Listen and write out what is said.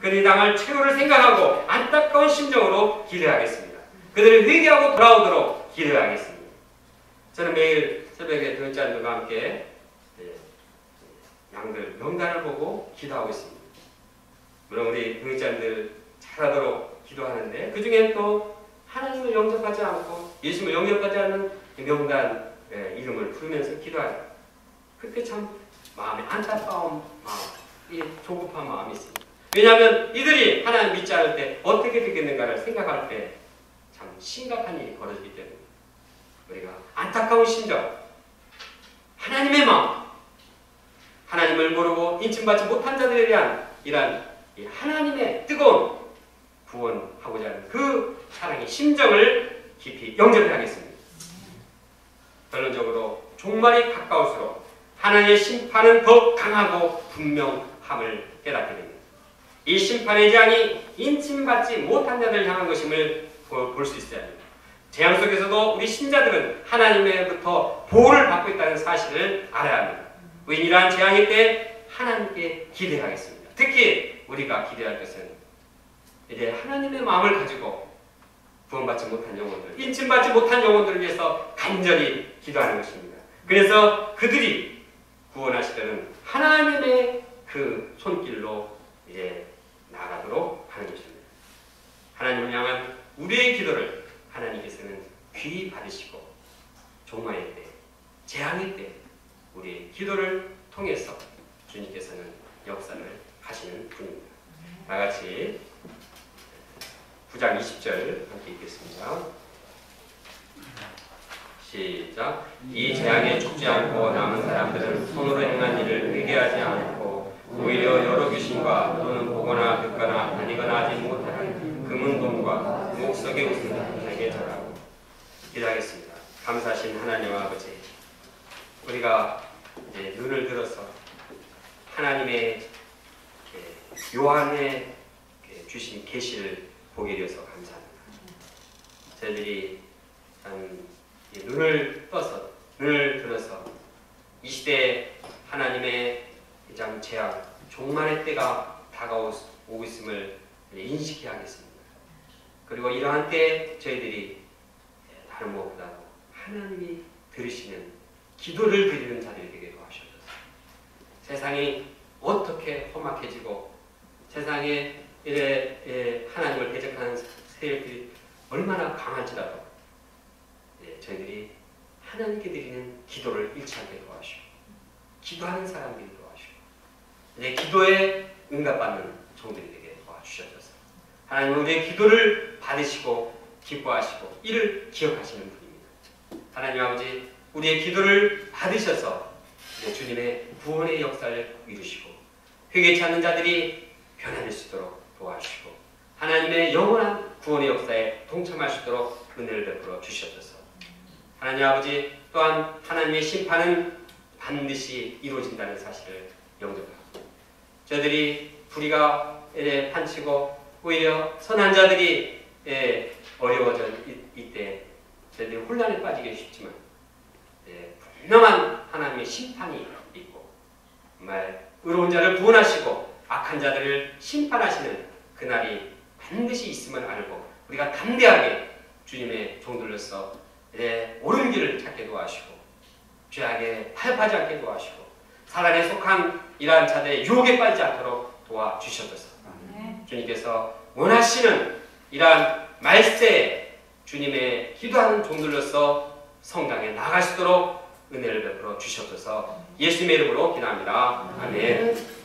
그들이 당할 최후를 생각하고 안타까운 심정으로 기도하겠습니다. 그들을 회개하고 돌아오도록 기도하겠습니다. 저는 매일 새벽에 교육자들과 함께 양들 명단을 보고 기도하고 있습니다. 물론 우리 교육자들 잘하도록 기도하는데 그 중에 또 하나님을 영접하지 않고 예수님을 영접하지 않는 명단 이름을 부르면서 기도하죠. 그때 참 마음에 안타까운 마음, 이 조급한 마음이 있습니다. 왜냐하면 이들이 하나님 믿지 않을 때 어떻게 되겠는가를 생각할 때 참 심각한 일이 벌어지기 때문에 우리가 안타까운 심정, 하나님의 마음, 하나님을 모르고 인침받지 못한 자들에 대한 이러한 하나님의 뜨거운 구원하고자 하는 그 사랑의 심정을 깊이 영접해야겠습니다. 결론적으로 종말이 가까울수록 하나님의 심판은 더 강하고 분명함을 깨닫게 됩니다. 이 심판의 재앙이 인침받지 못한 자들을 향한 것임을 볼 수 있어야 합니다. 재앙 속에서도 우리 신자들은 하나님으로부터 보호를 받고 있다는 사실을 알아야 합니다. 우리는 이러한 재앙일 때 하나님께 기대하겠습니다. 특히 우리가 기대할 것은 이제 하나님의 마음을 가지고 구원받지 못한 영혼들, 인침받지 못한 영혼들을 위해서 간절히 기도하는 것입니다. 그래서 그들이 구원하시려는 하나님의 그 손길로 이제 나아가도록 하는 것입니다. 하나님을 향한 우리의 기도를 하나님께서는 귀히 받으시고 종말의 때, 재앙의 때 우리의 기도를 통해서 주님께서는 역사를 하시는 분입니다. 다같이 9장 20절 함께 읽겠습니다. 시작. 이 재앙에 죽지 않고 남은 사람들은 손으로 행한 일을 회개하지 않고 오히려 여러 귀신과 또는 보거나 듣거나 다니거나 하지 못하는 금은 돈과 목석의 옷을 하나님께 절하고 기도하겠습니다. 감사하신 하나님 아버지, 우리가 이제 눈을 들어서 하나님의 요한에 주신 계시를 보게 되어서 감사합니다. 저희들이 눈을 떠서 눈을 들어서 이 시대에 하나님의 참 재앙, 종말의 때가 다가오고 있음을 인식해야 하겠습니다. 그리고 이러한 때 저희들이 다른 무엇보다도 하나님이 들으시는 기도를 드리는 자들이 되게 도와주셔서 세상이 어떻게 험악해지고 세상에 하나님을 대적하는 세력들이 얼마나 강할지라도 저희들이 하나님께 드리는 기도를 잃지 않게 도와주시고 기도하는 사람들이 도와주시고 이제 기도에 응답받는 종들이 되게 도와주셔서 하나님은 우리의 기도를 받으시고 기뻐하시고 이를 기억하시는 분입니다. 하나님 아버지, 우리의 기도를 받으셔서 이제 주님의 구원의 역사를 이루시고 회개치 않는 자들이 변화될 수 있도록 도와주시고 하나님의 영원한 구원의 역사에 동참할 수 있도록 은혜를 베풀어 주시옵소서. 하나님 아버지, 또한 하나님의 심판은 반드시 이루어진다는 사실을 영접하고 저희들이 불의가 판치고 오히려 선한 자들이 어려워져 이때 저희들이 혼란에 빠지기 쉽지만 분명한 하나님의 심판이 있고 정말 의로운 자를 구원하시고 악한 자들을 심판하시는 그날이 반드시 있음을 알고 우리가 담대하게 주님의 종들로서 옳은 길을 찾게 도와주시고 죄악에 타협하지 않게 도와주시고 사단에 속한 이러한 자들의 유혹에 빠지지 않도록 도와주셔서 주님께서 원하시는 이러한 말세에 주님의 기도하는 종들로서 성당에 나갈 수 있도록 은혜를 베풀어 주시옵소서. 예수님의 이름으로 기도합니다. 아멘.